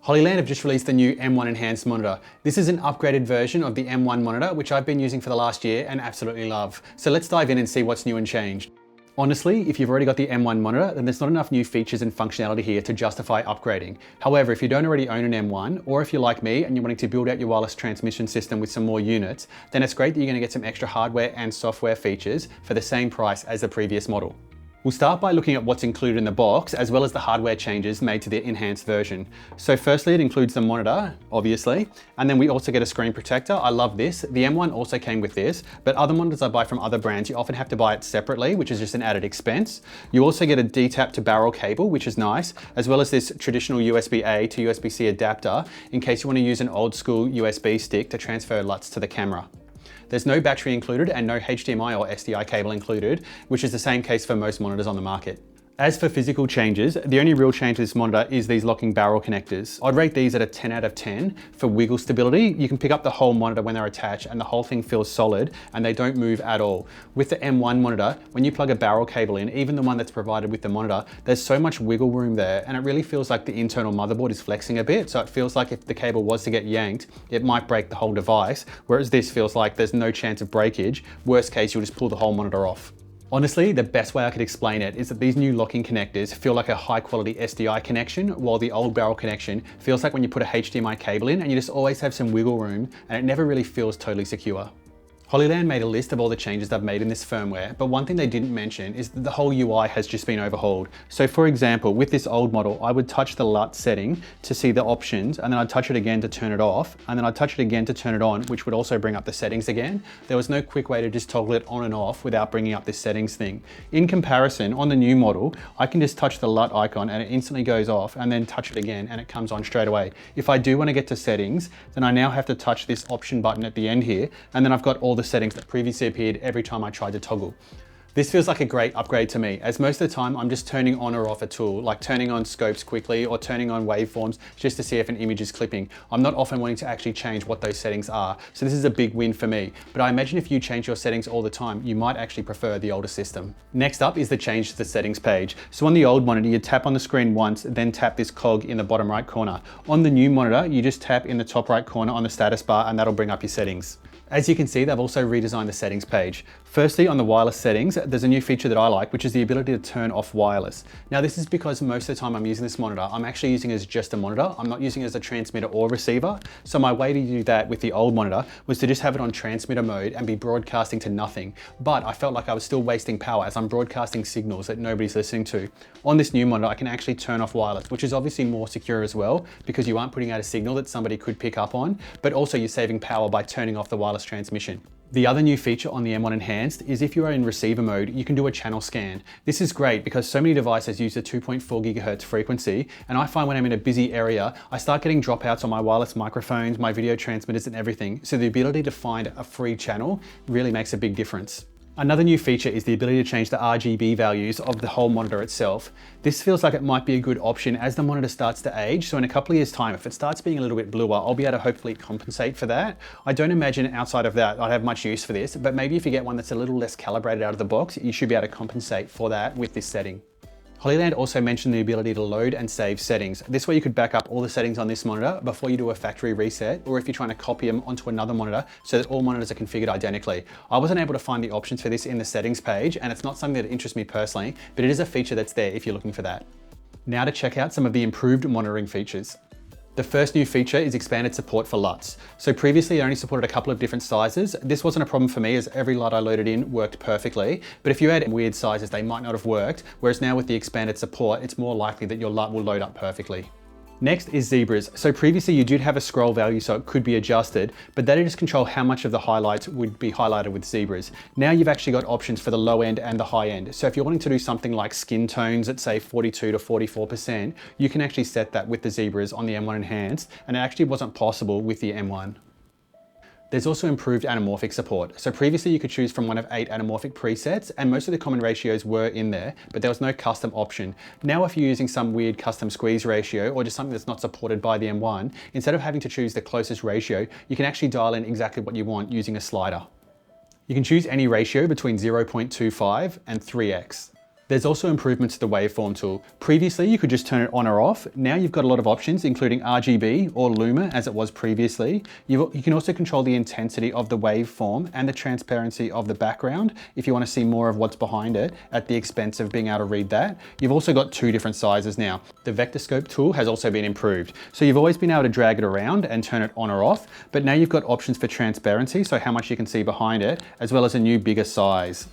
Hollyland have just released the new M1 Enhanced monitor. This is an upgraded version of the M1 monitor, which I've been using for the last year and absolutely love. So let's dive in and see what's new and changed. Honestly, if you've already got the M1 monitor, then there's not enough new features and functionality here to justify upgrading. However, if you don't already own an M1, or if you're like me and you're wanting to build out your wireless transmission system with some more units, then it's great that you're going to get some extra hardware and software features for the same price as the previous model. We'll start by looking at what's included in the box, as well as the hardware changes made to the enhanced version. So firstly, it includes the monitor, obviously, and then we also get a screen protector. I love this. The M1 also came with this, but other monitors I buy from other brands, you often have to buy it separately, which is just an added expense. You also get a D-tap to barrel cable, which is nice, as well as this traditional USB-A to USB-C adapter, in case you want to use an old school USB stick to transfer LUTs to the camera. There's no battery included and no HDMI or SDI cable included, which is the same case for most monitors on the market. As for physical changes, the only real change to this monitor is these locking barrel connectors. I'd rate these at a 10 out of 10 for wiggle stability. You can pick up the whole monitor when they're attached and the whole thing feels solid and they don't move at all. With the M1 monitor, when you plug a barrel cable in, even the one that's provided with the monitor, there's so much wiggle room there and it really feels like the internal motherboard is flexing a bit. So it feels like if the cable was to get yanked, it might break the whole device. Whereas this feels like there's no chance of breakage. Worst case, you'll just pull the whole monitor off. Honestly, the best way I could explain it is that these new locking connectors feel like a high quality SDI connection, while the old barrel connection feels like when you put a HDMI cable in and you just always have some wiggle room and it never really feels totally secure. Hollyland made a list of all the changes they've made in this firmware, but one thing they didn't mention is that the whole UI has just been overhauled. So for example, with this old model, I would touch the LUT setting to see the options, and then I'd touch it again to turn it off, and then I'd touch it again to turn it on, which would also bring up the settings again. There was no quick way to just toggle it on and off without bringing up this settings thing. In comparison, on the new model, I can just touch the LUT icon and it instantly goes off, and then touch it again and it comes on straight away. If I do want to get to settings, then I now have to touch this option button at the end here, and then I've got all the settings that previously appeared every time I tried to toggle. This feels like a great upgrade to me, as most of the time I'm just turning on or off a tool, like turning on scopes quickly or turning on waveforms just to see if an image is clipping. I'm not often wanting to actually change what those settings are, so this is a big win for me. But I imagine if you change your settings all the time, you might actually prefer the older system. Next up is the change to the settings page. So on the old monitor, you tap on the screen once, then tap this cog in the bottom right corner. On the new monitor, you just tap in the top right corner on the status bar and that'll bring up your settings. As you can see, they've also redesigned the settings page. Firstly, on the wireless settings, there's a new feature that I like, which is the ability to turn off wireless. Now, this is because most of the time I'm using this monitor, I'm actually using it as just a monitor. I'm not using it as a transmitter or receiver. So my way to do that with the old monitor was to just have it on transmitter mode and be broadcasting to nothing. But I felt like I was still wasting power as I'm broadcasting signals that nobody's listening to. On this new monitor, I can actually turn off wireless, which is obviously more secure as well, because you aren't putting out a signal that somebody could pick up on, but also you're saving power by turning off the wireless transmission. The other new feature on the M1 Enhanced is if you are in receiver mode, you can do a channel scan. This is great because so many devices use the 2.4 gigahertz frequency, and I find when I'm in a busy area, I start getting dropouts on my wireless microphones, my video transmitters and everything. So the ability to find a free channel really makes a big difference. Another new feature is the ability to change the RGB values of the whole monitor itself. This feels like it might be a good option as the monitor starts to age. So in a couple of years' time, if it starts being a little bit bluer, I'll be able to hopefully compensate for that. I don't imagine outside of that I'd have much use for this, but maybe if you get one that's a little less calibrated out of the box, you should be able to compensate for that with this setting. Hollyland also mentioned the ability to load and save settings. This way you could back up all the settings on this monitor before you do a factory reset, or if you're trying to copy them onto another monitor so that all monitors are configured identically. I wasn't able to find the options for this in the settings page, and it's not something that interests me personally, but it is a feature that's there if you're looking for that. Now to check out some of the improved monitoring features. The first new feature is expanded support for LUTs. So previously I only supported a couple of different sizes. This wasn't a problem for me as every LUT I loaded in worked perfectly, but if you had weird sizes, they might not have worked, whereas now with the expanded support, it's more likely that your LUT will load up perfectly. Next is zebras. So previously you did have a scroll value so it could be adjusted, but that just control how much of the highlights would be highlighted with zebras. Now you've actually got options for the low end and the high end. So if you're wanting to do something like skin tones at say 42 to 44%, you can actually set that with the zebras on the M1 Enhanced, and it actually wasn't possible with the M1. There's also improved anamorphic support. So previously you could choose from one of 8 anamorphic presets, and most of the common ratios were in there, but there was no custom option. Now if you're using some weird custom squeeze ratio or just something that's not supported by the M1, instead of having to choose the closest ratio, you can actually dial in exactly what you want using a slider. You can choose any ratio between 0.25 and 3x. There's also improvements to the waveform tool. Previously, you could just turn it on or off. Now you've got a lot of options, including RGB or Luma, as it was previously. You can also control the intensity of the waveform and the transparency of the background if you want to see more of what's behind it at the expense of being able to read that. You've also got two different sizes now. The vector scope tool has also been improved. So you've always been able to drag it around and turn it on or off, but now you've got options for transparency, so how much you can see behind it, as well as a new bigger size.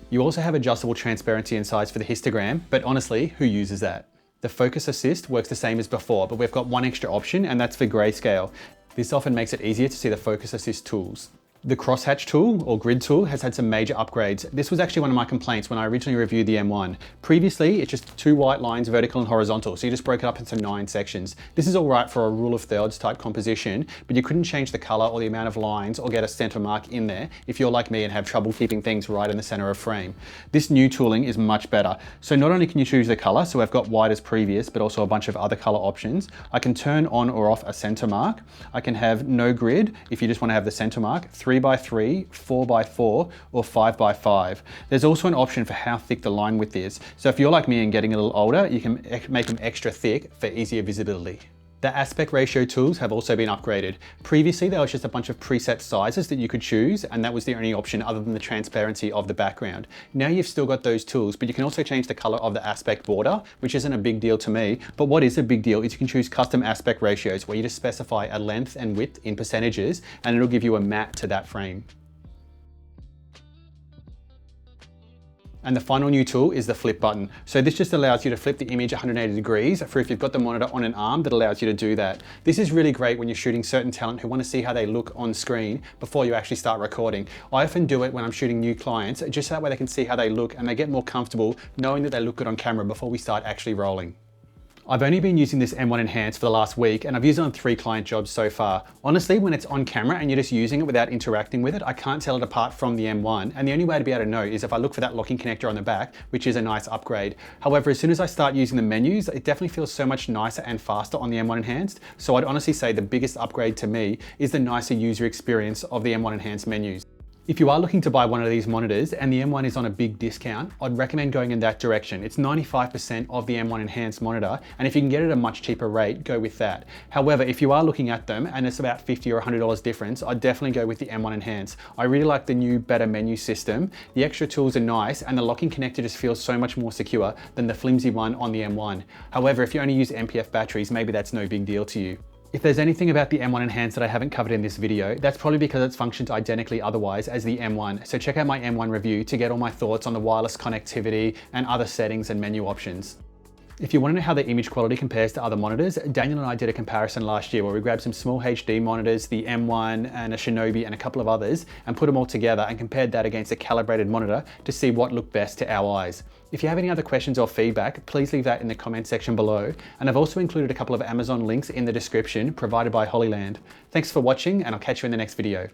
You also have adjustable transparency and size for the histogram, but honestly, who uses that? The focus assist works the same as before, but we've got one extra option, and that's for grayscale. This often makes it easier to see the focus assist tools. The crosshatch tool or grid tool has had some major upgrades. This was actually one of my complaints when I originally reviewed the M1. Previously, it's just two white lines, vertical and horizontal, so you just broke it up into 9 sections. This is all right for a rule of thirds type composition, but you couldn't change the color or the amount of lines or get a center mark in there if you're like me and have trouble keeping things right in the center of frame. This new tooling is much better. So not only can you choose the color, so I've got white as previous, but also a bunch of other color options. I can turn on or off a center mark. I can have no grid if you just want to have the center mark, 3x3, 4x4, or 5x5. There's also an option for how thick the line width is. So if you're like me and getting a little older, you can make them extra thick for easier visibility. The aspect ratio tools have also been upgraded. Previously, there was just a bunch of preset sizes that you could choose, and that was the only option other than the transparency of the background. Now you've still got those tools, but you can also change the color of the aspect border, which isn't a big deal to me. But what is a big deal is you can choose custom aspect ratios where you just specify a length and width in percentages, and it'll give you a matte to that frame. And the final new tool is the flip button. So this just allows you to flip the image 180 degrees for if you've got the monitor on an arm that allows you to do that. This is really great when you're shooting certain talent who want to see how they look on screen before you actually start recording. I often do it when I'm shooting new clients, just that way they can see how they look and they get more comfortable knowing that they look good on camera before we start actually rolling. I've only been using this M1 Enhanced for the last week and I've used it on 3 client jobs so far. Honestly, when it's on camera and you're just using it without interacting with it, I can't tell it apart from the M1. And the only way to be able to know is if I look for that locking connector on the back, which is a nice upgrade. However, as soon as I start using the menus, it definitely feels so much nicer and faster on the M1 Enhanced. So I'd honestly say the biggest upgrade to me is the nicer user experience of the M1 Enhanced menus. If you are looking to buy one of these monitors and the M1 is on a big discount, I'd recommend going in that direction. It's 95% of the M1 Enhanced monitor, and if you can get it at a much cheaper rate, go with that. However, if you are looking at them and it's about $50 or $100 difference, I'd definitely go with the M1 Enhanced. I really like the new, better menu system. The extra tools are nice, and the locking connector just feels so much more secure than the flimsy one on the M1. However, if you only use MPF batteries, maybe that's no big deal to you. If there's anything about the M1 Enhanced that I haven't covered in this video, that's probably because it functions identically otherwise as the M1. So check out my M1 review to get all my thoughts on the wireless connectivity and other settings and menu options. If you want to know how the image quality compares to other monitors, Daniel and I did a comparison last year where we grabbed some small HD monitors, the M1 and a Shinobi and a couple of others, and put them all together and compared that against a calibrated monitor to see what looked best to our eyes. If you have any other questions or feedback, please leave that in the comment section below. And I've also included a couple of Amazon links in the description provided by Hollyland. Thanks for watching, and I'll catch you in the next video.